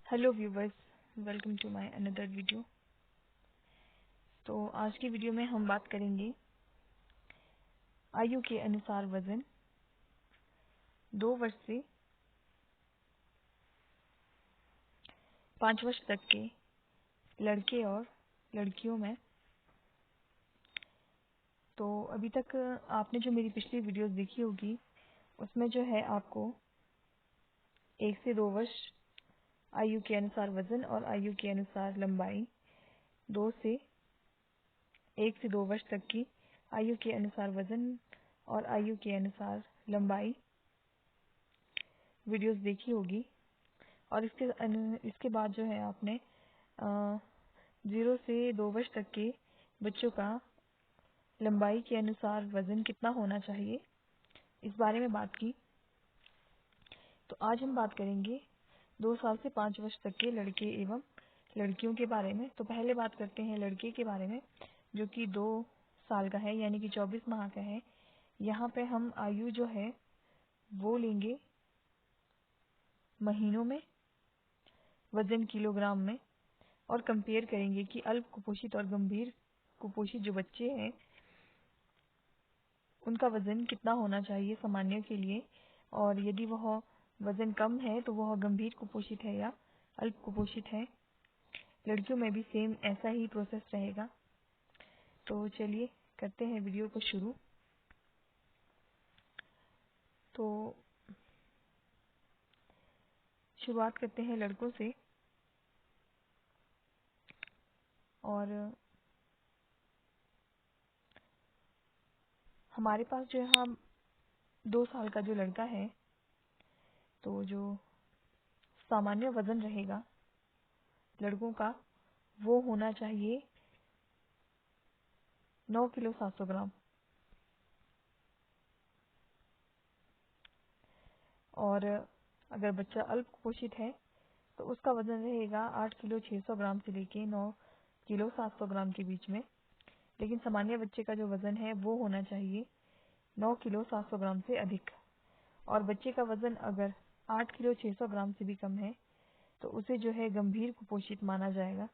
Hello viewers, welcome to my another video. तो आज की वीडियो में हम बात करेंगे आयु के अनुसार वजन 2 वर्ष से 5 वर्ष तक के लड़के और लड़कियों में। तो अभी तक आपने जो मेरी पिछली वीडियोस देखी होगी उसमें जो है आपको 1 से 2 वर्ष आयु के अनुसार वजन और आयु के अनुसार लंबाई, 2 से 1 से 2 वर्ष तक की आयु के अनुसार वजन और आयु के अनुसार लंबाई वीडियोस देखी होगी। और इसके बाद जो है आपने 0 से 2 वर्ष तक के बच्चों का लंबाई के अनुसार वजन कितना होना चाहिए, इस बारे में बात की। तो आज हम बात करेंगे 2 साल से 5 वर्ष तक के लड़के एवं लड़कियों के बारे में। तो पहले बात करते हैं लड़के के बारे में, जो कि 2 साल का है, यानी कि 24 माह का है। यहाँ पे हम आयु जो है वो लेंगे महीनों में, वजन किलोग्राम में, और कंपेयर करेंगे कि अल्प कुपोषित और गंभीर कुपोषित जो बच्चे हैं उनका वजन कितना होना चाहिए सामान्य के लिए, और यदि वह वजन कम है तो वह गंभीर कुपोषित है या अल्प कुपोषित है। लड़कियों में भी सेम ऐसा ही प्रोसेस रहेगा। तो चलिए करते हैं वीडियो को शुरू। तो शुरुआत करते हैं लड़कों से। और हमारे पास जो यहाँ 2 साल का जो लड़का है, तो जो सामान्य वजन रहेगा लड़कों का वो होना चाहिए 9 किलो 700 ग्राम। और अगर बच्चा अल्प कुपोषित है तो उसका वजन रहेगा 8 किलो 600 ग्राम से लेके 9 किलो 700 ग्राम के बीच में। लेकिन सामान्य बच्चे का जो वजन है वो होना चाहिए 9 किलो 700 ग्राम से अधिक। और बच्चे का वजन अगर 8 किलो 600 ग्राम से भी कम है तो उसे जो है गंभीर कुपोषित माना जाएगा।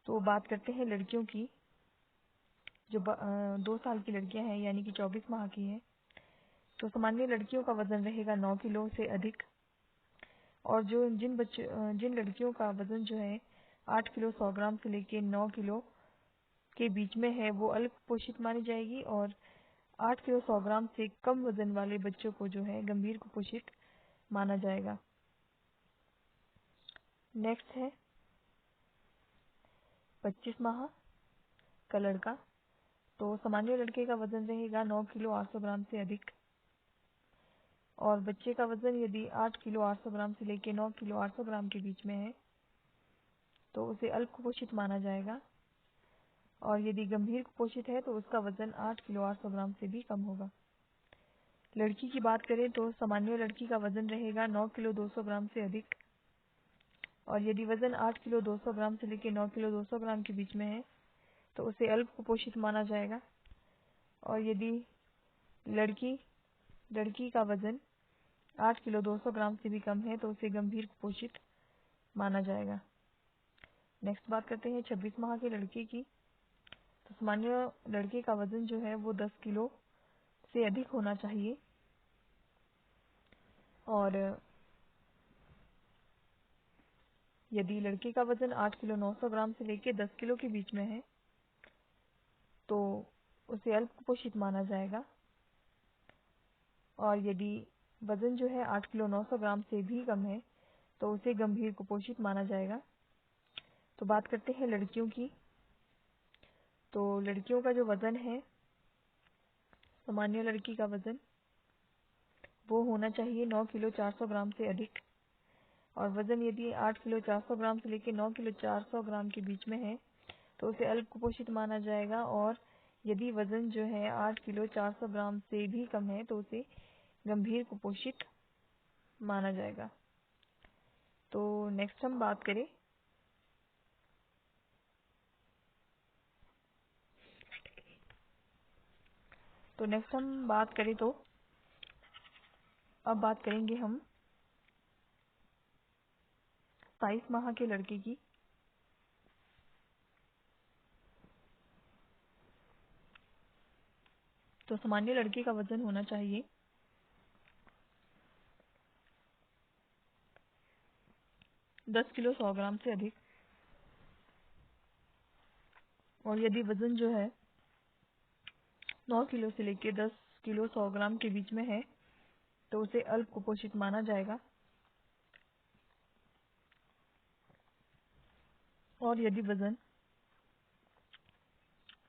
तो बात करते हैं लड़कियों की। जो 2 साल की लड़कियां हैं, यानी कि 24 माह की हैं, तो सामान्य लड़कियों का वजन रहेगा 9 किलो से अधिक। और जो जिन लड़कियों का वजन जो है 8 किलो 100 ग्राम से लेके 9 किलो के बीच में है वो अल्प कुपोषित मानी जाएगी। और 8 किलो 100 ग्राम से कम वजन वाले बच्चों को जो है गंभीर कुपोषित माना जाएगा। नेक्स्ट है 25 माह का लड़का। तो सामान्य लड़के का वजन रहेगा 9 किलो 800 ग्राम से अधिक। और बच्चे का वजन यदि 8 किलो 800 ग्राम से लेके 9 किलो 800 ग्राम के बीच में है तो उसे अल्प कुपोषित माना जाएगा। और यदि गंभीर कुपोषित है तो उसका वजन 8 किलो 800 ग्राम से भी कम होगा। लड़की की बात करें तो सामान्य लड़की का वजन रहेगा 9 किलो 200 ग्राम से अधिक। और यदि वजन 8 किलो 200 ग्राम से लेकर 9 किलो 200 ग्राम के बीच में है तो उसे अल्प कुपोषित माना जाएगा। और यदि लड़की का वजन 8 किलो 200 ग्राम से भी कम है तो उसे गंभीर कुपोषित माना जाएगा। नेक्स्ट बात करते हैं 26 माह के लड़के की। तो सामान्य लड़के का वजन जो है वो 10 किलो से अधिक होना चाहिए। और यदि लड़के का वजन 8 किलो 900 ग्राम से लेकर 10 किलो के बीच में है तो उसे अल्प कुपोषित माना जाएगा। और यदि वजन जो है 8 किलो 900 ग्राम से भी कम है तो उसे गंभीर कुपोषित माना जाएगा। तो बात करते हैं लड़कियों की। तो लड़कियों का जो वजन है, सामान्य लड़की का वजन वो होना चाहिए 9 किलो 400 ग्राम से अधिक। और वजन यदि 8 किलो 400 ग्राम से लेकर 9 किलो 400 ग्राम के बीच में है तो उसे अल्प कुपोषित माना जाएगा। और यदि वजन जो है 8 किलो 400 ग्राम से भी कम है तो उसे गंभीर कुपोषित माना जाएगा। तो नेक्स्ट हम बात करें तो अब बात करेंगे हम 27 माह के लड़के की तो सामान्य लड़के का वजन होना चाहिए 10 किलो 100 ग्राम से अधिक, और यदि वजन जो है 9 किलो से लेकर 10 किलो 100 ग्राम के बीच में है तो उसे अल्प कुपोषित माना जाएगा। और यदि वजन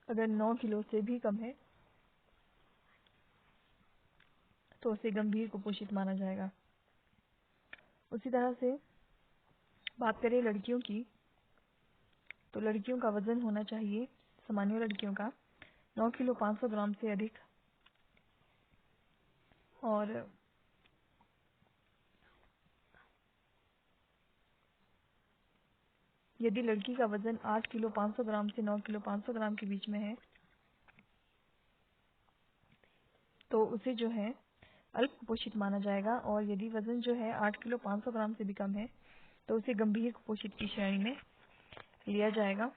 अगर 9 किलो से भी कम है तो उसे गंभीर कुपोषित माना जाएगा। उसी तरह से बात करें लड़कियों की तो लड़कियों का वजन होना चाहिए सामान्य लड़कियों का 9 किलो 500 ग्राम से अधिक, और यदि लड़की का वजन 8 किलो 500 ग्राम से 9 किलो 500 ग्राम के बीच में है तो उसे जो है अल्प कुपोषित माना जाएगा। और यदि वजन जो है 8 किलो 500 ग्राम से भी कम है तो उसे गंभीर कुपोषित की श्रेणी में लिया जाएगा।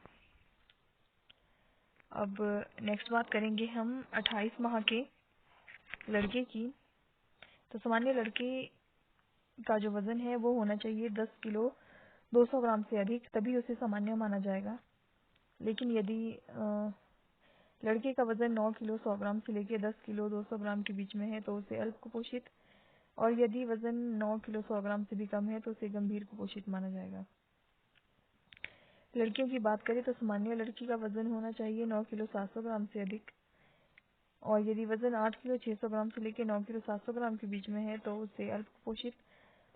अब नेक्स्ट बात करेंगे हम 28 माह के लड़के की। तो सामान्य लड़के का जो वजन है वो होना चाहिए 10 किलो 200 ग्राम से अधिक, तभी उसे सामान्य माना जाएगा। लेकिन यदि लड़के का वजन 9 किलो 100 ग्राम से लेकर 10 किलो 200 ग्राम के बीच में है तो उसे अल्प कुपोषित, और यदि वजन 9 किलो 100 ग्राम से भी कम है तो उसे गंभीर कुपोषित माना जाएगा। लड़कियों की बात करें तो सामान्य लड़की का वजन होना चाहिए 9 किलो 700 ग्राम से अधिक, और यदि वजन 8 किलो 600 ग्राम से लेकर 9 किलो 700 ग्राम के बीच में है तो उसे अल्प कुपोषित,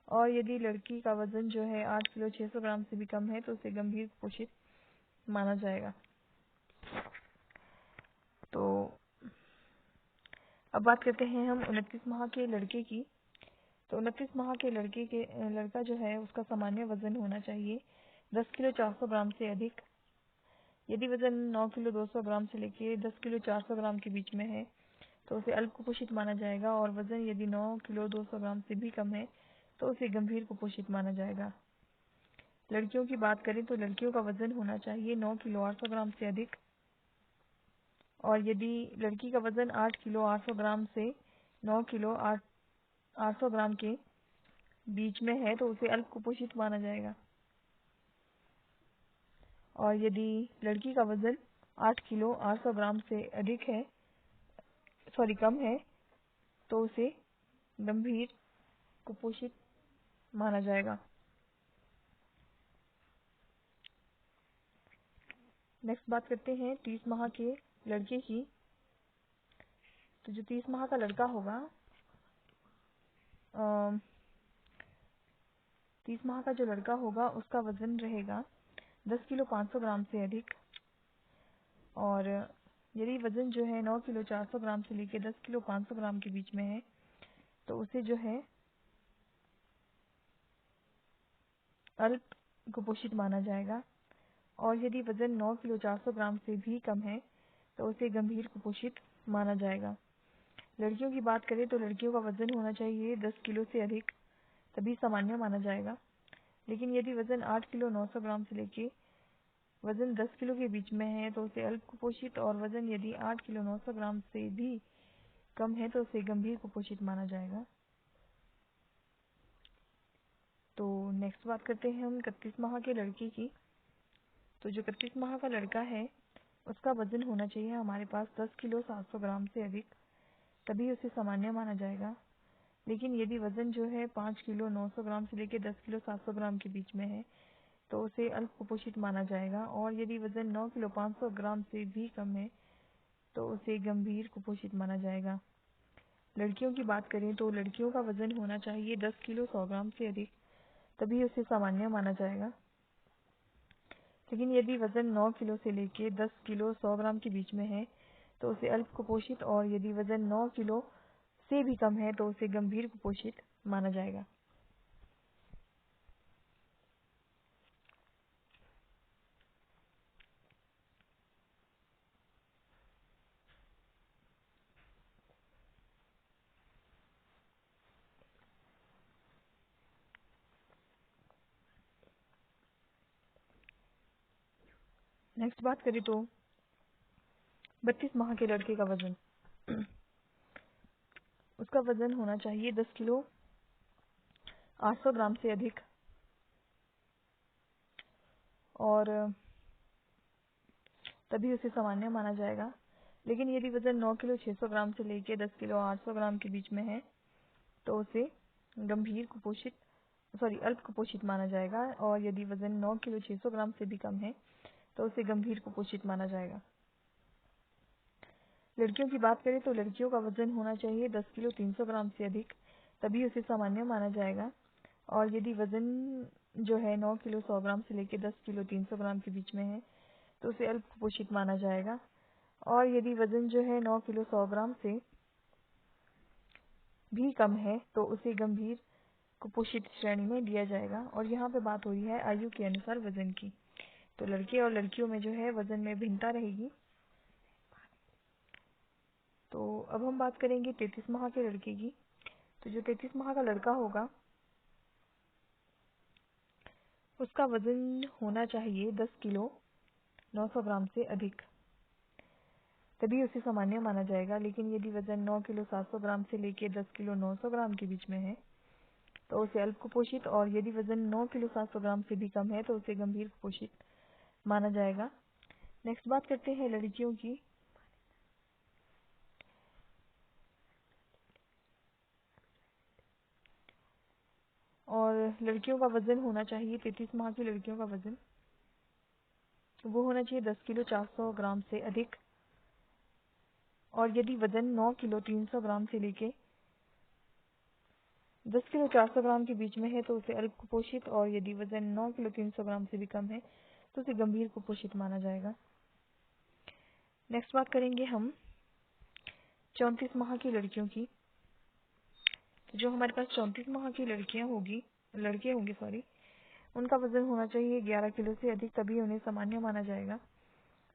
और यदि लड़की का वजन जो है 8 किलो 600 ग्राम से भी कम है तो उसे गंभीर कुपोषित माना जाएगा। तो अब बात करते हैं हम 29 माह के लड़के की। तो 29 माह के लड़का जो है उसका सामान्य वजन होना चाहिए 10 किलो 400 ग्राम से अधिक। यदि वजन 9 किलो 200 ग्राम से लेकर 10 किलो 400 ग्राम के बीच में है तो उसे अल्प कुपोषित माना जाएगा, और वजन यदि 9 किलो 200 ग्राम से भी कम है तो उसे गंभीर कुपोषित माना जाएगा। लड़कियों की बात करें तो लड़कियों का वजन होना चाहिए 9 किलो 800 ग्राम से अधिक, और यदि लड़की का वजन 8 किलो 800 ग्राम से 9 किलो 800 ग्राम के बीच में है तो उसे अल्प कुपोषित माना जाएगा। और यदि लड़की का वजन 8 किलो 800 ग्राम से अधिक है कम है तो उसे गंभीर कुपोषित माना जाएगा। नेक्स्ट बात करते हैं 30 माह के लड़के की। तो जो 30 माह का लड़का होगा 30 माह का जो लड़का होगा उसका वजन रहेगा 10 किलो 500 ग्राम से अधिक, और यदि वजन जो है 9 किलो 400 ग्राम से लेकर 10 किलो 500 ग्राम के बीच में है तो उसे जो है अल्प कुपोषित माना जाएगा। और यदि वजन 9 किलो 400 ग्राम से भी कम है तो उसे गंभीर कुपोषित माना जाएगा। लड़कियों की बात करें तो लड़कियों का वजन होना चाहिए 10 किलो से अधिक, तभी सामान्य माना जाएगा। लेकिन यदि वजन 8 किलो 900 ग्राम से लेके वजन 10 किलो के बीच में है तो उसे अल्प कुपोषित, और वजन यदि 8 किलो 900 ग्राम से भी कम है तो उसे गंभीर कुपोषित माना जाएगा। तो नेक्स्ट बात करते हैं हम 31 माह के लड़के की। तो जो 31 माह का लड़का है उसका वजन होना चाहिए हमारे पास 10 किलो 700 ग्राम से अधिक, तभी उसे सामान्य माना जाएगा। लेकिन यदि वजन जो है 5 किलो 900 ग्राम से लेकर 10 किलो 700 ग्राम के बीच में है तो उसे अल्प कुपोषित माना जाएगा। और यदि वजन 9 किलो 500 ग्राम से भी कम है तो उसे गंभीर कुपोषित माना जाएगा। लड़कियों की बात करें तो लड़कियों का वजन होना चाहिए 10 किलो 100 ग्राम से अधिक, तभी उसे सामान्य माना जाएगा। लेकिन यदि वजन 9 किलो से लेकर 10 किलो 100 ग्राम के बीच में है तो उसे अल्प कुपोषित, और यदि वजन 9 किलो से भी कम है तो उसे गंभीर कुपोषित माना जाएगा। नेक्स्ट बात करें तो 32 माह के लड़के का वजन, उसका वजन होना चाहिए 10 किलो 800 ग्राम से अधिक, और तभी उसे सामान्य माना जाएगा। लेकिन यदि वजन 9 किलो 600 ग्राम से लेकर 10 किलो 800 ग्राम के बीच में है तो उसे गंभीर कुपोषित अल्प कुपोषित माना जाएगा, और यदि वजन 9 किलो 600 ग्राम से भी कम है तो उसे गंभीर कुपोषित माना जाएगा। लड़कियों की बात करें तो लड़कियों का वजन होना चाहिए 10 किलो 300 ग्राम से अधिक, तभी उसे सामान्य माना जाएगा। और यदि वजन जो है 9 किलो 100 ग्राम से लेकर 10 किलो 300 ग्राम के बीच में है तो उसे अल्प कुपोषित माना जाएगा। और यदि वजन जो है 9 किलो 100 ग्राम से भी कम है तो उसे गंभीर कुपोषित श्रेणी में लिया जाएगा। और यहाँ पे बात हो रही है आयु के अनुसार वजन की, तो लड़के और लड़कियों में जो है वजन में भिन्नता रहेगी। तो अब हम बात करेंगे 33 माह के लड़के की। तो जो 33 माह का लड़का होगा उसका वजन होना चाहिए 10 किलो 900 ग्राम से अधिक, तभी उसे सामान्य माना जाएगा। लेकिन यदि वजन 9 किलो 700 ग्राम से लेकर 10 किलो 900 ग्राम के बीच में है तो उसे अल्प कुपोषित, और यदि वजन 9 किलो 700 ग्राम से भी कम है तो उसे गंभीर कुपोषित माना जाएगा। नेक्स्ट बात करते हैं लड़कियों की। और लड़कियों का वजन होना चाहिए 33 माह की लड़कियों का वजन वो होना चाहिए 10 किलो 400 ग्राम से अधिक, और यदि वजन 9 किलो 300 ग्राम से लेके 10 किलो 400 ग्राम के बीच में है तो उसे अल्प कुपोषित, और यदि वजन 9 किलो 300 ग्राम से भी कम है तो उसे गंभीर कुपोषित माना जाएगा। नेक्स्ट बात करेंगे हम 34 माह की लड़कियों की। तो जो हमारे पास 34 माह की लड़के होंगे उनका वजन होना चाहिए 11 किलो से अधिक, तभी उन्हें सामान्य माना जाएगा।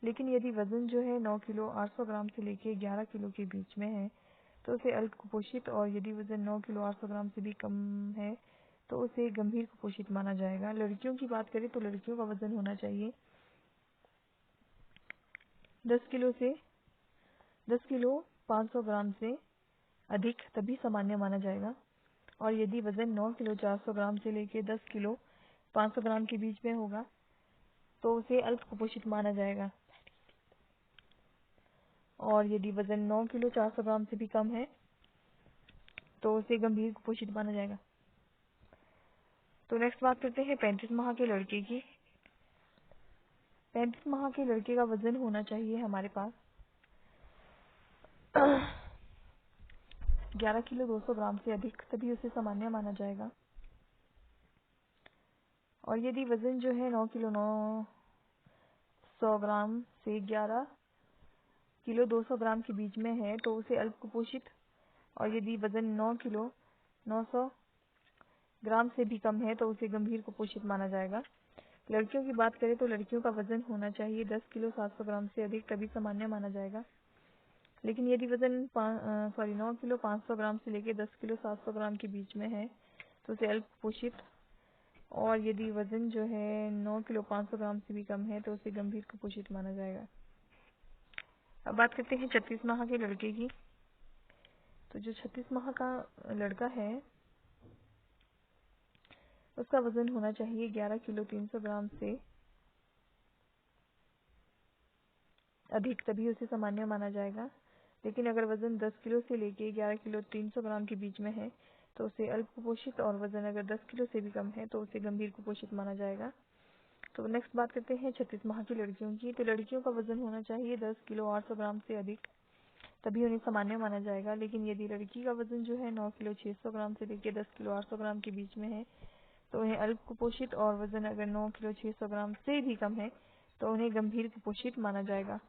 लेकिन यदि वजन जो है 9 किलो 800 ग्राम से लेके 11 किलो के बीच में है तो उसे अल्प कुपोषित, और यदि वजन 9 किलो 800 ग्राम से भी कम है तो उसे गंभीर कुपोषित माना जाएगा। लड़कियों की बात करें तो लड़कियों का वजन होना चाहिए 10 किलो 500 ग्राम से अधिक, तभी सामान्य माना जाएगा। और यदि वजन 9 किलो 400 ग्राम से लेके 10 किलो 500 ग्राम के बीच में होगा तो उसे अल्प कुपोषित माना जाएगा। और यदि वजन 9 किलो 400 ग्राम से भी कम है तो उसे गंभीर कुपोषित माना जाएगा। तो नेक्स्ट बात करते हैं 35 माह के लड़के की। 35 माह के लड़के का वजन होना चाहिए हमारे पास 11 किलो 200 ग्राम से अधिक, तभी उसे सामान्य माना जाएगा। और यदि वजन जो है 9 किलो 900 ग्राम से 11 किलो 200 ग्राम के बीच में है तो उसे अल्प कुपोषित, और यदि वजन 9 किलो 900 ग्राम से भी कम है तो उसे गंभीर कुपोषित माना जाएगा। लड़कियों की बात करें तो लड़कियों का वजन होना चाहिए 10 किलो 700 ग्राम से अधिक, तभी सामान्य माना जाएगा। लेकिन यदि वजन 9 किलो 500 ग्राम से लेकर 10 किलो 700 ग्राम के बीच में है तो उसे अल्प कुपोषित, और यदि वजन जो है 9 किलो 500 ग्राम से भी कम है तो उसे गंभीर कुपोषित माना जाएगा। अब बात करते हैं 36 माह के लड़के की। तो जो 36 माह का लड़का है उसका वजन होना चाहिए 11 किलो 300 ग्राम से अधिक, तभी उसे सामान्य माना जाएगा। लेकिन अगर वजन 10 किलो से लेके 11 किलो 300 ग्राम के बीच में है तो उसे अल्प कुपोषित, और वजन अगर 10 किलो से भी कम है तो उसे गंभीर कुपोषित माना जाएगा। तो नेक्स्ट बात करते हैं 36 माह की लड़कियों की। तो लड़कियों का वजन होना चाहिए 10 किलो 800 ग्राम से अधिक, तभी उन्हें सामान्य माना जाएगा। लेकिन यदि लड़की का वजन जो है 9 किलो 600 ग्राम से लेकर 10 किलो 800 ग्राम के बीच में है तो उन्हें अल्प कुपोषित, और वजन अगर 9 किलो 600 ग्राम से भी कम है तो उन्हें गंभीर कुपोषित माना जाएगा।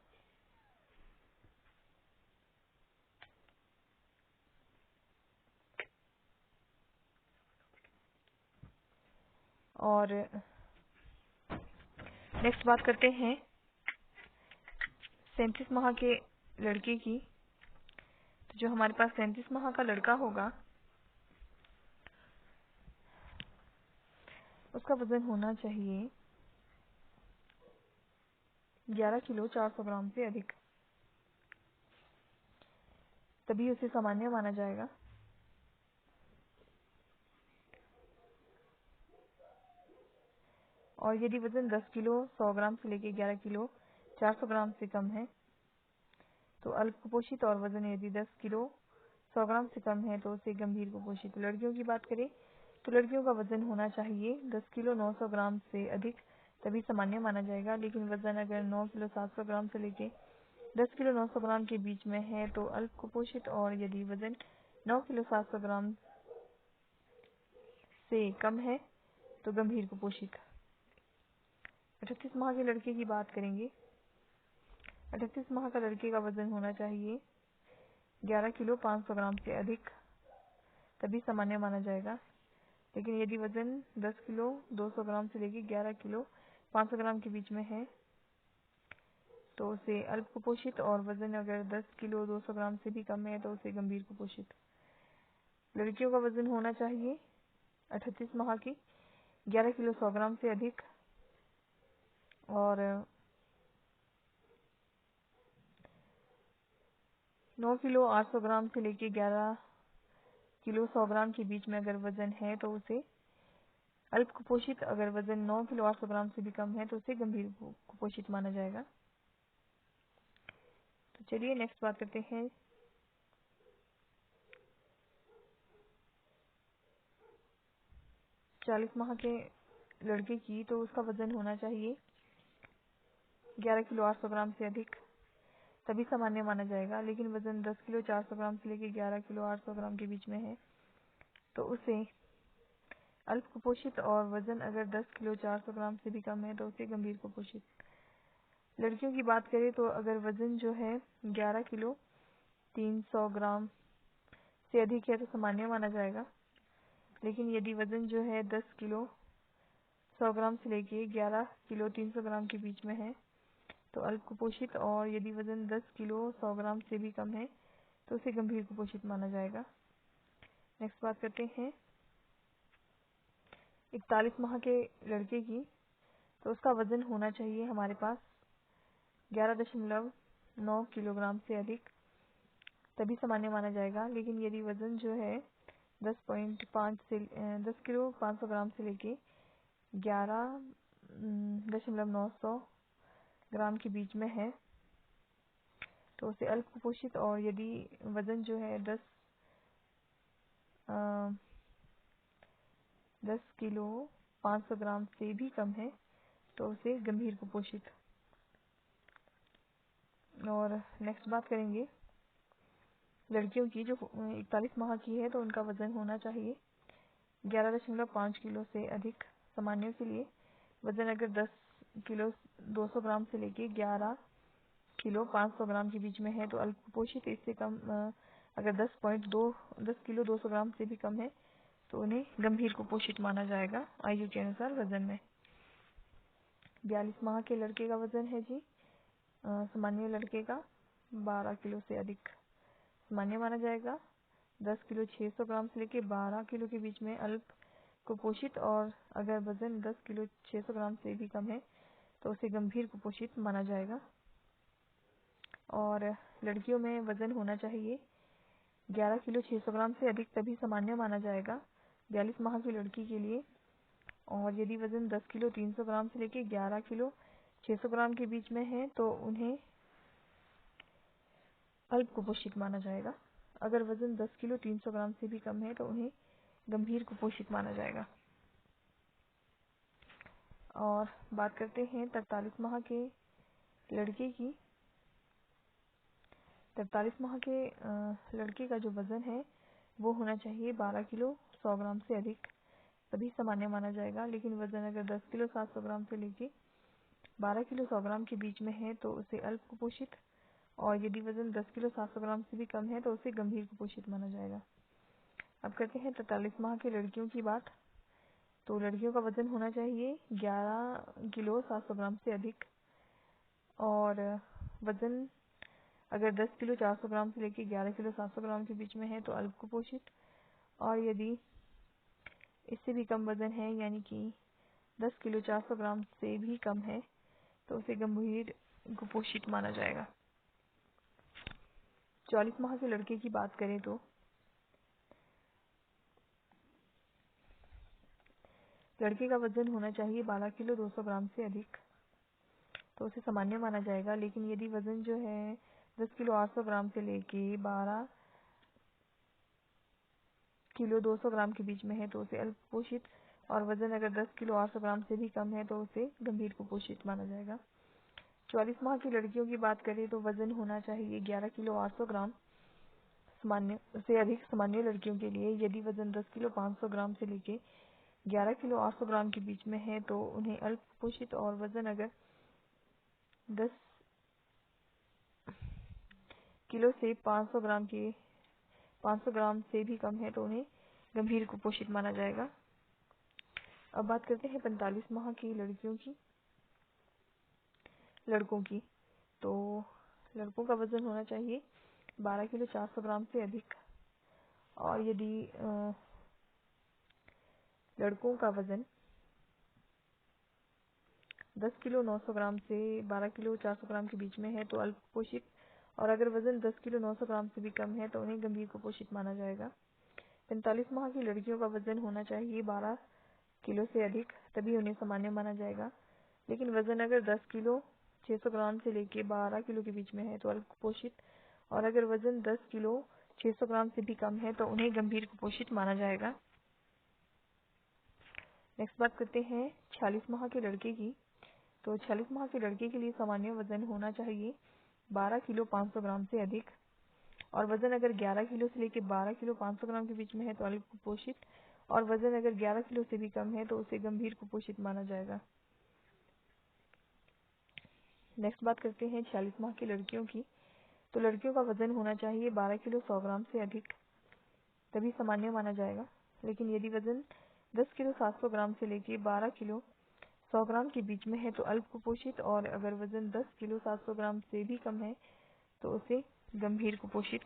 और नेक्स्ट बात करते हैं 37 माह के लड़के की। तो जो हमारे पास 37 माह का लड़का होगा उसका वजन होना चाहिए 11 किलो 400 ग्राम से अधिक, तभी उसे सामान्य माना जाएगा। और यदि वजन 10 किलो 100 ग्राम से लेकर 11 किलो 400 ग्राम से कम है तो अल्प कुपोषित, और वजन यदि 10 किलो 100 ग्राम से कम है तो उसे गंभीर कुपोषित। लड़कियों की बात करें तो लड़कियों का वजन होना चाहिए 10 किलो 900 ग्राम से अधिक, तभी सामान्य माना जाएगा। लेकिन वजन अगर 9 किलो 700 ग्राम से लेके 10 किलो 900 ग्राम के बीच में है तो अल्प कुपोषित, और यदि वजन 9 किलो 700 ग्राम से कम है तो गंभीर कुपोषित। 38 माह के लड़के की बात करेंगे। 38 माह का लड़के का वजन होना चाहिए 11 किलो 500 ग्राम से अधिक, तभी सामान्य माना जाएगा। लेकिन यदि वजन 10 किलो 200 ग्राम से लेकर 11 किलो 500 ग्राम के बीच में है तो उसे अल्प कुपोषित, और वजन अगर 10 किलो 200 ग्राम से भी कम है तो उसे गंभीर कुपोषित। लड़कियों का वजन होना चाहिए 38 माह की 11 किलो 100 ग्राम से अधिक, और 9 किलो 800 ग्राम से लेके 11 किलो 100 ग्राम के बीच में अगर वजन है तो उसे अल्प कुपोषित। अगर वजन 9 किलो 800 ग्राम से भी कम है तो उसे गंभीर कुपोषित माना जाएगा। तो चलिए नेक्स्ट बात करते हैं 40 माह के लड़के की। तो उसका वजन होना चाहिए 11 किलो 800 ग्राम से अधिक, तभी सामान्य माना जाएगा। लेकिन वजन 10 किलो 400 ग्राम से लेकर 11 किलो 800 ग्राम के बीच में है तो उसे अल्प कुपोषित, और वजन अगर 10 किलो 400 ग्राम से भी कम है तो उसे गंभीर कुपोषित। लड़कियों की बात करें तो अगर वजन जो है 11 किलो 300 ग्राम से अधिक है तो सामान्य माना जाएगा। लेकिन यदि वजन जो है 10 किलो 100 ग्राम से लेके 11 किलो 300 ग्राम के बीच में है तो अल्प कुपोषित, और यदि वजन 10 किलो 100 ग्राम से भी कम है तो उसे गंभीर कुपोषित माना जाएगा। नेक्स्ट बात करते हैं 41 माह के लड़के की। तो उसका वजन होना चाहिए हमारे पास 11.9 किलोग्राम से अधिक, तभी सामान्य माना जाएगा। लेकिन यदि वजन जो है 10 किलो 500 ग्राम से लेके 11.9 ग्राम के बीच में है तो उसे अल्प कुपोषित, और यदि वजन जो है 10 किलो 500 ग्राम से भी कम है तो उसे गंभीर कुपोषित। और नेक्स्ट बात करेंगे लड़कियों की जो 41 माह की है। तो उनका वजन होना चाहिए 11.5 किलो से अधिक सामान्यों के लिए। वजन अगर 10 किलो 200 ग्राम से लेके 11 किलो 500 ग्राम के बीच में है तो अल्प कुपोषित। इससे कम अगर 10 किलो 200 ग्राम से भी कम है तो उन्हें गंभीर कुपोषित माना जाएगा आयु के अनुसार वजन में। 42 माह के लड़के का वजन है जी सामान्य लड़के का 12 किलो से अधिक सामान्य माना जाएगा। 10 किलो 600 ग्राम से लेके 12 किलो के बीच में अल्प कुपोषित, और अगर वजन 10 किलो 600 ग्राम से भी कम है तो उसे गंभीर कुपोषित माना जाएगा। और लड़कियों में वजन होना चाहिए 11 किलो 600 ग्राम से अधिक, तभी सामान्य माना जाएगा 42 माह की लड़की के लिए। और यदि वजन 10 किलो 300 ग्राम से लेके 11 किलो 600 ग्राम के बीच में है तो उन्हें अल्प कुपोषित माना जाएगा। अगर वजन 10 किलो 300 ग्राम से भी कम है तो उन्हें गंभीर कुपोषित माना जाएगा। और बात करते हैं 43 माह के लड़के की। 43 माह के लड़के का जो वजन है वो होना चाहिए 12 किलो 100 ग्राम से अधिक, तभी सामान्य माना जाएगा। लेकिन वजन अगर 10 किलो 700 ग्राम से लेके 12 किलो 100 ग्राम के बीच में है तो उसे अल्प कुपोषित, और यदि वजन 10 किलो 700 ग्राम से भी कम है तो उसे गंभीर कुपोषित माना जाएगा। अब करते हैं 43 माह के लड़कियों की बात। तो लड़कियों का वजन होना चाहिए 11 किलो 700 ग्राम से अधिक, और वजन अगर 10 किलो 400 ग्राम से लेकर 11 किलो 700 ग्राम के बीच में है तो अल्प कुपोषित, और यदि इससे भी कम वजन है यानी कि 10 किलो 400 ग्राम से भी कम है तो उसे गंभीर कुपोषित माना जाएगा। 44 माह के लड़के की बात करें तो लड़के का वजन होना चाहिए 12 किलो 200 ग्राम से अधिक, तो उसे सामान्य माना जाएगा। लेकिन यदि वजन जो है 10 किलो 800 ग्राम से लेके 12 किलो 200 ग्राम के बीच में है तो उसे अल्प कुपोषित, और वजन अगर 10 किलो 800 ग्राम से भी कम है तो उसे गंभीर कुपोषित माना जाएगा। 44 माह की लड़कियों की बात करें तो वजन होना चाहिए 11 किलो 800 ग्राम सामान्य से अधिक सामान्य लड़कियों के लिए। यदि वजन 10 किलो 500 ग्राम से लेके 11 किलो 800 ग्राम के बीच में है तो उन्हें अल्प कुपोषित, और वजन अगर 10 किलो से 500 ग्राम से भी कम है तो उन्हें गंभीर कुपोषित माना जाएगा। अब बात करते हैं 45 माह की लड़कों की। तो लड़कों का वजन होना चाहिए 12 किलो 400 ग्राम से अधिक, और यदि लड़कों का वजन 10 किलो 900 ग्राम से 12 किलो 400 ग्राम के बीच में है तो अल्प कुपोषित, और अगर वजन 10 किलो 900 ग्राम से भी कम है तो उन्हें गंभीर कुपोषित माना जाएगा। 45 माह की लड़कियों का वजन होना चाहिए 12 किलो से अधिक, तभी उन्हें सामान्य माना जाएगा। लेकिन वजन अगर 10 किलो 600 ग्राम से लेके 12 किलो के बीच में है तो अल्प कुपोषित, और अगर वजन 10 किलो 600 ग्राम से भी कम है तो उन्हें गंभीर कुपोषित माना जाएगा। नेक्स्ट बात करते हैं 46 माह के लड़के की। तो 46 माह के लड़के के लिए सामान्य वजन होना चाहिए 12 किलो 500 ग्राम से अधिक, और वजन अगर 11 किलो से लेकर 12 किलो 500 ग्राम के बीच में है तो अल्प कुपोषित, और वजन अगर 11 किलो से भी कम है तो उसे गंभीर कुपोषित माना जाएगा। नेक्स्ट बात करते हैं 46 माह की लड़कियों की। तो लड़कियों का वजन होना चाहिए 12 किलो 100 ग्राम से अधिक, तभी सामान्य माना जाएगा। लेकिन यदि वजन 10 किलो 700 ग्राम से लेकर 12 किलो 100 ग्राम के बीच में है तो अल्प कुपोषित, और अगर वजन 10 किलो 700 ग्राम से भी कम है तो उसे गंभीर कुपोषित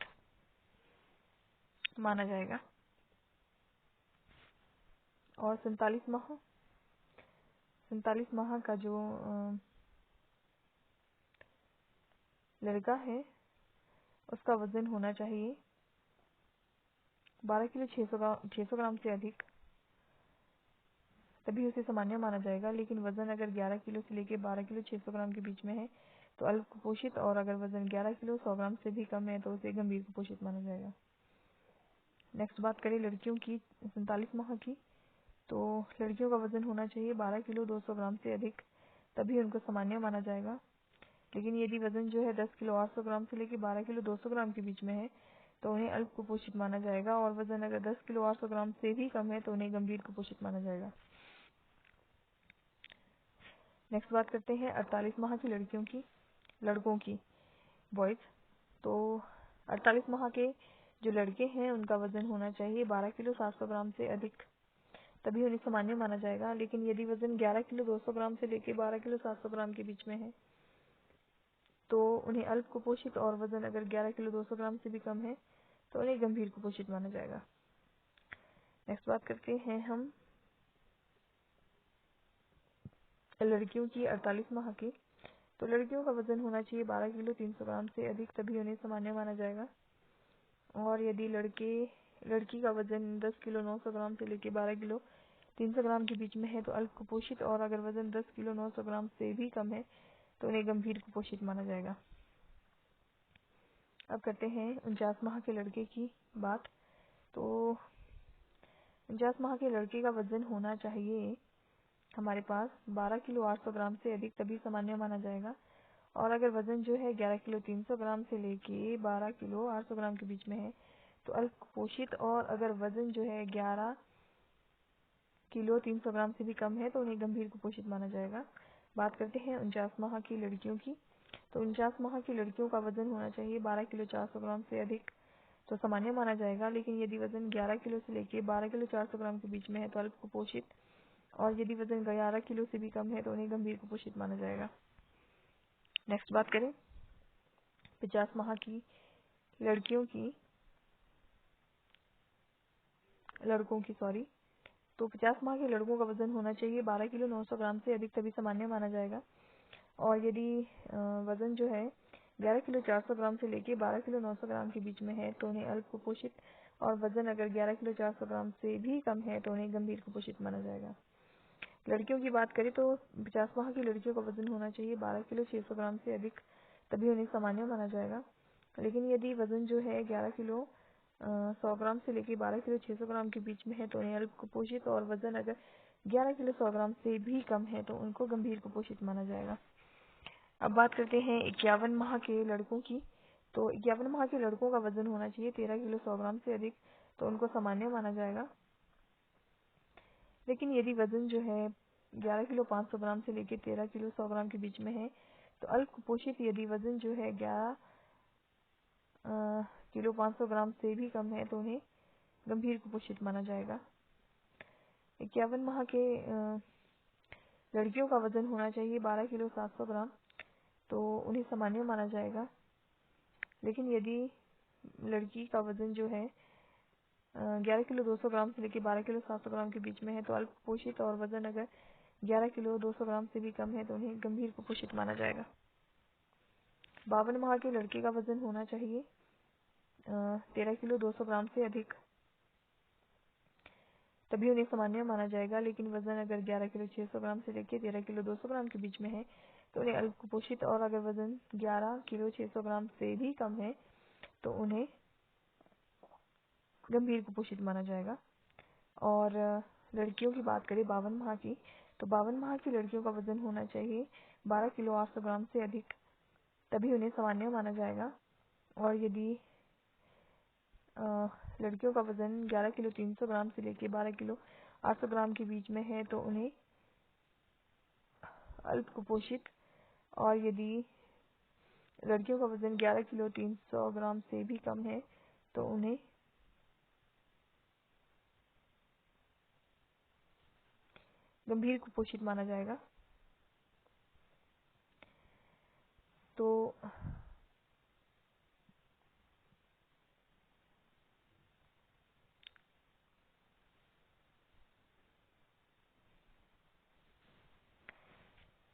माना जाएगा। और 47 माह का जो लड़का है उसका वजन होना चाहिए 12 किलो 600 ग्राम से अधिक, तभी उसे सामान्य माना जाएगा। लेकिन वजन अगर 11 किलो से लेकर 12 किलो 600 ग्राम के बीच में है तो अल्प कुपोषित, और अगर वजन 11 किलो 100 ग्राम से भी कम है तो उसे गंभीर कुपोषित माना जाएगा। नेक्स्ट बात करें लड़कियों की 47 माह की। तो लड़कियों का वजन होना चाहिए 12 किलो 200 ग्राम से अधिक, तभी उनको सामान्य माना जाएगा। लेकिन यदि वजन जो है 10 किलो 800 ग्राम से लेकर 12 किलो 200 ग्राम के बीच में है तो उन्हें अल्प कुपोषित माना जाएगा, और वजन अगर 10 किलो 800 ग्राम से भी कम है तो उन्हें गंभीर कुपोषित माना जाएगा। नेक्स्ट बात करते हैं 48 माह की लड़कों की बॉयज। तो 48 माह के जो लड़के हैं उनका वजन होना चाहिए 12 किलो 700 ग्राम से अधिक, तभी उन्हें सामान्य माना जाएगा। लेकिन यदि वजन 11 किलो 200 ग्राम से लेकर 12 किलो 700 ग्राम के बीच में है तो उन्हें अल्प कुपोषित, और वजन अगर 11 किलो 200 ग्राम से भी कम है तो उन्हें गंभीर कुपोषित माना जाएगा। नेक्स्ट बात करते हैं हम लड़कियों की 48 माह की। तो लड़कियों का वजन होना चाहिए 12 किलो 300 ग्राम से अधिक, तभी उन्हें सामान्य माना जाएगा। और यदि लड़की का वजन 10 किलो 900 ग्राम से लेकर 12 किलो 300 ग्राम के बीच में है तो अल्प कुपोषित, और अगर वजन 10 किलो 900 ग्राम से भी कम है तो उन्हें गंभीर कुपोषित माना जाएगा। अब करते हैं 49 माह के लड़के की बात। तो 49 माह के लड़के का वजन होना चाहिए हमारे पास 12 किलो 800 ग्राम से अधिक, तभी सामान्य माना जाएगा। और अगर वजन जो है 11 किलो 300 ग्राम से लेके 12 किलो 800 ग्राम के बीच में है तो अल्प कुपोषित, और अगर वजन जो है 11 किलो 300 ग्राम से भी कम है तो उन्हें गंभीर कुपोषित माना जाएगा। बात करते हैं 49 माह की लड़कियों की। तो 49 माह की लड़कियों का वजन होना चाहिए 12 किलो 400 ग्राम से अधिक, तो सामान्य माना जाएगा। लेकिन यदि वजन 11 किलो से लेके 12 किलो 400 ग्राम के बीच में है तो अल्प कुपोषित, और यदि वजन 11 किलो से भी कम है तो उन्हें गंभीर कुपोषित माना जाएगा। नेक्स्ट बात करें 50 माह की लड़कों की सॉरी। तो 50 माह के लड़कों का वजन होना चाहिए 12 किलो 900 ग्राम से अधिक, तभी सामान्य माना जाएगा। और यदि वज़न जो है 11 किलो 400 ग्राम से लेके 12 किलो 900 ग्राम के बीच में है तो उन्हें अल्प कुपोषित, और वज़न अगर 11 किलो 400 ग्राम से भी कम है तो उन्हें गंभीर कुपोषित माना जाएगा। लड़कियों की बात करें तो 50 माह की लड़कियों का वज़न होना चाहिए 12 किलो 600 ग्राम से अधिक, तभी उन्हें सामान्य माना जाएगा। लेकिन यदि वज़न जो है 11 किलो 100 ग्राम से लेकर 12 किलो 600 ग्राम के बीच में है तो उन्हें अल्प कुपोषित, और वज़न अगर 11 किलो 100 ग्राम से भी कम है तो उनको गंभीर कुपोषित माना जाएगा। अब बात करते हैं 51 माह के लड़कों की। तो 51 माह के लड़कों का वज़न होना चाहिए 13 किलो 100 ग्राम से अधिक, तो उनको सामान्य माना जाएगा। लेकिन यदि वज़न जो है 11 किलो 500 ग्राम से लेकर 13 किलो 100 ग्राम के बीच में है तो अल्प कुपोषित, यदि वज़न जो है 11 किलो 500 ग्राम से भी कम है तो उन्हें गंभीर कुपोषित माना जाएगा। 51 माह के लड़कियों का वज़न होना चाहिए 12 किलो 700 ग्राम, तो उन्हें सामान्य माना जाएगा। लेकिन यदि लड़की का वज़न जो है 11 किलो 200 ग्राम से लेकर 12 किलो 700 ग्राम के बीच में है तो अल्प कुपोषित, और वज़न अगर 11 किलो 200 ग्राम से भी कम है तो उन्हें गंभीर कुपोषित माना जाएगा। 52 माह के लड़के का वज़न होना चाहिए 13 किलो 200 ग्राम से अधिक, तभी उन्हें सामान्य माना जाएगा। लेकिन वज़न अगर 11 किलो 600 ग्राम से लेकर 13 किलो 200 ग्राम के बीच में है तो उन्हें अल्प कुपोषित, और अगर वज़न 11 किलो 600 ग्राम से भी कम है तो उन्हें गंभीर कुपोषित माना जाएगा। और लड़कियों की बात करें 52 माह की, तो 52 माह की लड़कियों का वज़न होना चाहिए 12 किलो 800 ग्राम से अधिक, तभी उन्हें सामान्य माना जाएगा। और यदि लड़कियों का वज़न 11 किलो 300 ग्राम से लेकर 12 किलो 800 ग्राम के बीच में है तो उन्हें अल्प कुपोषित, और यदि लड़कियों का वज़न 11 किलो 300 ग्राम से भी कम है तो उन्हें गंभीर कुपोषित माना जाएगा। तो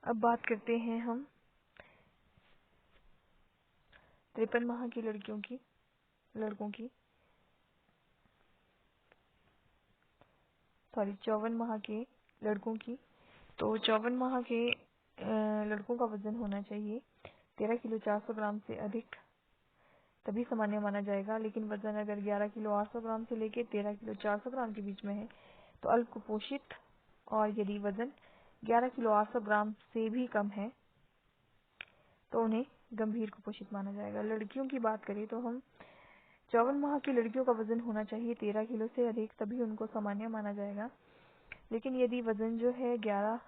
अब बात करते हैं हम 53 माह की लड़कों की, सॉरी 54 माह के लड़कों की। तो 54 माह के लड़कों का वज़न होना चाहिए 13 किलो 400 ग्राम से अधिक, तभी सामान्य माना जाएगा। लेकिन वज़न अगर 11 किलो 800 ग्राम से लेकर 13 किलो 400 ग्राम के बीच में है तो अल्प कुपोषित, और यदि वज़न 11 किलो 800 ग्राम से भी कम है तो उन्हें गंभीर कुपोषित माना जाएगा। लड़कियों की बात करें तो हम 54 माह की लड़कियों का वज़न होना चाहिए 13 किलो से अधिक, तभी उनको सामान्य माना जाएगा। लेकिन यदि वज़न जो है 11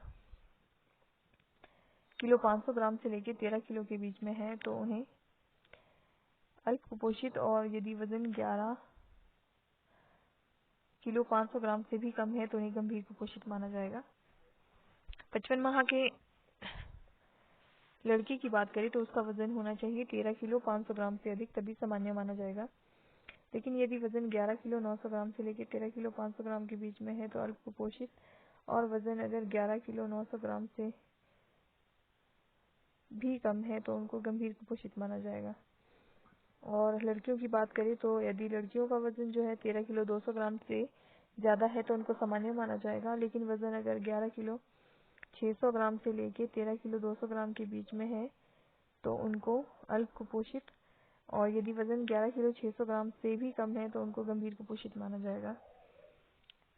किलो 500 ग्राम से लेकर 13 किलो के बीच में है तो उन्हें अल्प कुपोषित, और यदि वज़न 11 किलो 500 ग्राम से भी कम है तो उन्हें गंभीर कुपोषित माना जाएगा। 55 माह के लड़की की बात करें तो उसका वज़न होना चाहिए 13 किलो 500 ग्राम से अधिक, तभी सामान्य माना जाएगा। लेकिन यदि वज़न 11 किलो 900 ग्राम से लेकर 13 किलो 500 ग्राम के बीच में है तो अल्प कुपोषित, और वज़न अगर 11 किलो 900 ग्राम से भी कम है तो उनको गंभीर कुपोषित माना जाएगा। और लड़कियों की बात करें तो यदि लड़कियों का वज़न जो है 13 किलो 200 ग्राम से ज़्यादा है तो उनको सामान्य माना जाएगा। लेकिन वज़न अगर 11 किलो 600 ग्राम से लेके 13 किलो 200 ग्राम के बीच में है तो उनको अल्प कुपोषित, और यदि वज़न 11 किलो 600 ग्राम से भी कम है तो उनको गंभीर कुपोषित माना जाएगा।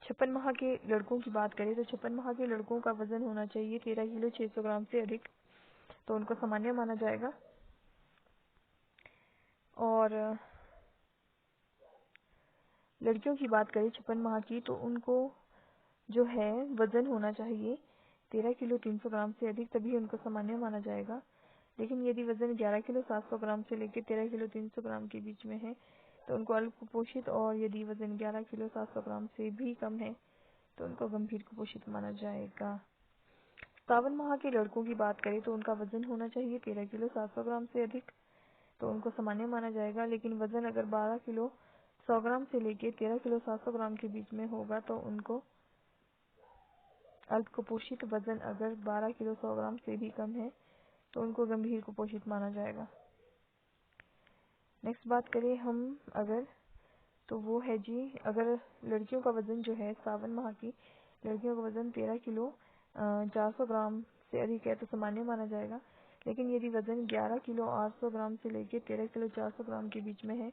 56 माह के लड़कों की बात करें तो 56 माह के लड़कों का वज़न होना चाहिए 13 किलो 600 ग्राम से अधिक, तो उनको सामान्य माना जाएगा। और लड़कियों की बात करें 56 माह की, तो उनको जो है वज़न होना चाहिए 13 किलो 300 ग्राम से अधिक, तभी उनको सामान्य माना जाएगा। लेकिन यदि वज़न 11 किलो 700 ग्राम से लेकर 13 किलो 300 ग्राम के बीच में है तो उनको अल्प कुपोषित, और यदि वज़न 11 किलो 700 ग्राम से भी कम है तो उनको गंभीर कुपोषित माना जाएगा। 57 माह के लड़कों की बात करें तो उनका वज़न होना चाहिए 13 किलो 700 ग्राम से अधिक, तो उनको सामान्य माना जाएगा। लेकिन वज़न अगर 12 किलो 100 ग्राम से लेकर 13 किलो 700 ग्राम के बीच में होगा तो उनको अल्प कुपोषित, वज़न अगर 12 किलो 100 ग्राम से भी कम है तो उनको गंभीर कुपोषित माना जाएगा। नेक्स्ट बात करें हम अगर, तो वो है जी, अगर लड़कियों का वजन जो है 52 माह की लड़कियों का वजन 13 किलो 400 ग्राम से अधिक है तो सामान्य माना जाएगा। लेकिन यदि वजन 11 किलो 800 ग्राम से लेकर 13 किलो 400 ग्राम के बीच में है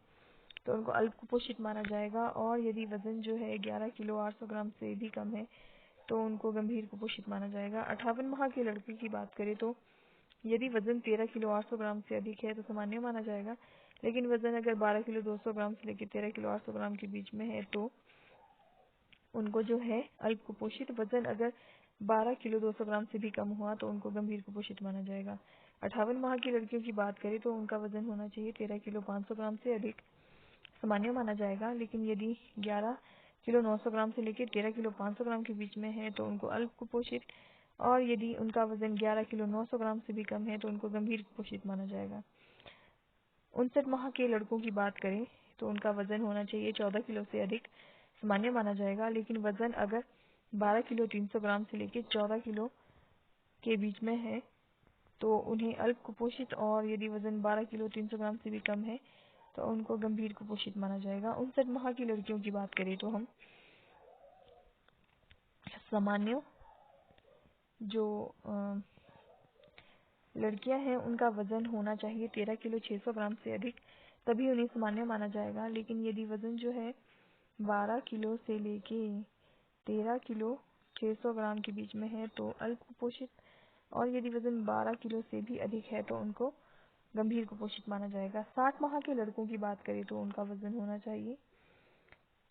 तो उनको अल्प कुपोषित माना जाएगा। और यदि वजन जो है 11 किलो 800 ग्राम से भी कम है तो उनको गंभीर कुपोषित माना जाएगा। 58 माह की लड़की की बात करें तो यदि वजन 13 किलो 800 ग्राम से अधिक है तो सामान्य माना जाएगा। लेकिन वजन अगर 12 किलो 200 ग्राम से लेकर 13 किलो 800 ग्राम के बीच में है तो उनको जो है अल्प कुपोषित। वजन अगर 12 किलो 200 ग्राम से भी कम हुआ तो उनको गंभीर कुपोषित माना जाएगा। 58 माह की लड़कियों की बात करें तो उनका वजन होना चाहिए 13 किलो 500 ग्राम से अधिक, सामान्य माना जाएगा। लेकिन यदि 11 किलो 900 ग्राम से लेकर 13 किलो 500 ग्राम के बीच में है तो उनको अल्प कुपोषित। और यदि उनका वजन 11 किलो 900 ग्राम से भी कम है तो उनको गंभीर कुपोषित माना जाएगा। 59 माह के लड़कों की बात करें तो उनका वजन होना चाहिए 14 किलो से अधिक, सामान्य माना जाएगा। लेकिन वजन अगर 12 किलो 300 ग्राम से लेकर 14 किलो के बीच में है तो उन्हें अल्प कुपोषित। और यदि वजन 12 किलो 300 ग्राम से भी कम है तो उनको गंभीर कुपोषित माना जाएगा। 59 माह की लड़कियों की बात करें तो हम सामान्य जो लड़कियां हैं उनका वजन होना चाहिए 13 किलो 600 ग्राम से अधिक, तभी उन्हें सामान्य माना जाएगा। लेकिन यदि वजन जो है 12 किलो से लेके 13 किलो 600 ग्राम के बीच में है तो अल्प कुपोषित। और यदि वजन 12 किलो से भी अधिक है तो उनको गंभीर कुपोषित माना जाएगा। 60 माह के लड़कों की बात करें तो उनका वजन होना चाहिए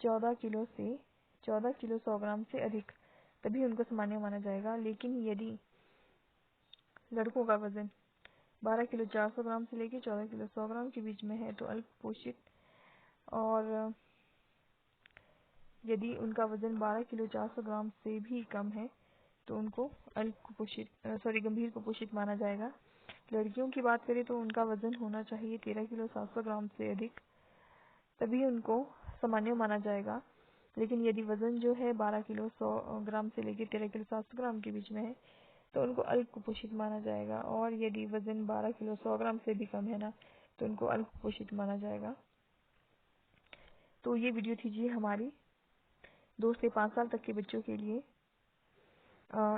14 किलो 100 ग्राम से अधिक, तभी उनको सामान्य माना जाएगा। लेकिन यदि लड़कों का वजन 12 किलो 400 ग्राम से लेकर 14 किलो 100 ग्राम के बीच में है तो अल्प कुपोषित। और यदि उनका वजन 12 किलो 400 ग्राम से भी कम है तो उनको गंभीर कुपोषित माना जाएगा। लड़कियों की बात करें तो उनका वजन होना चाहिए 13 किलो 700 ग्राम से अधिक, तभी उनको सामान्य माना जाएगा। लेकिन यदि वजन जो है 12 किलो 100 ग्राम से लेकर 13 किलो 700 ग्राम के बीच में है तो उनको अल्प कुपोषित माना जाएगा। और यदि वजन 12 किलो 100 ग्राम से भी कम है ना तो उनको अल्प कुपोषित माना जाएगा। तो ये वीडियो थी जी हमारी 2 से 5 साल तक के बच्चों के लिए।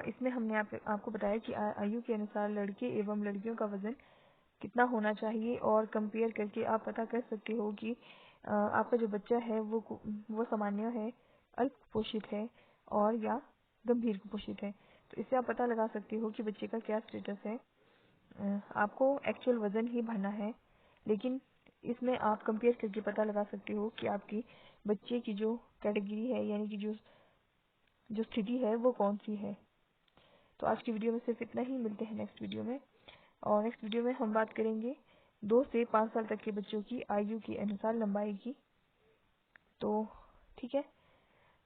इसमें हमने आपको बताया कि आयु के अनुसार लड़के एवं लड़कियों का वजन कितना होना चाहिए और कंपेयर करके आप पता कर सकते हो कि आपका जो बच्चा है वो सामान्य है, अल्प कुपोषित है और या गंभीर कुपोषित है। तो इससे आप पता लगा सकते हो कि बच्चे का क्या स्टेटस है। आपको एक्चुअल वजन ही भरना है, लेकिन इसमें आप कंपेयर करके पता लगा सकते हो कि आपकी बच्चे की जो कैटेगरी है यानी कि जो स्थिति है वो कौन सी है। तो आज की वीडियो में सिर्फ इतना ही, मिलते हैं नेक्स्ट वीडियो में। और नेक्स्ट वीडियो में हम बात करेंगे 2 से 5 साल तक के बच्चों की आयु के अनुसार लंबाई की। तो ठीक है,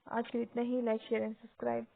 आज के लिए इतना ही। Like share and subscribe.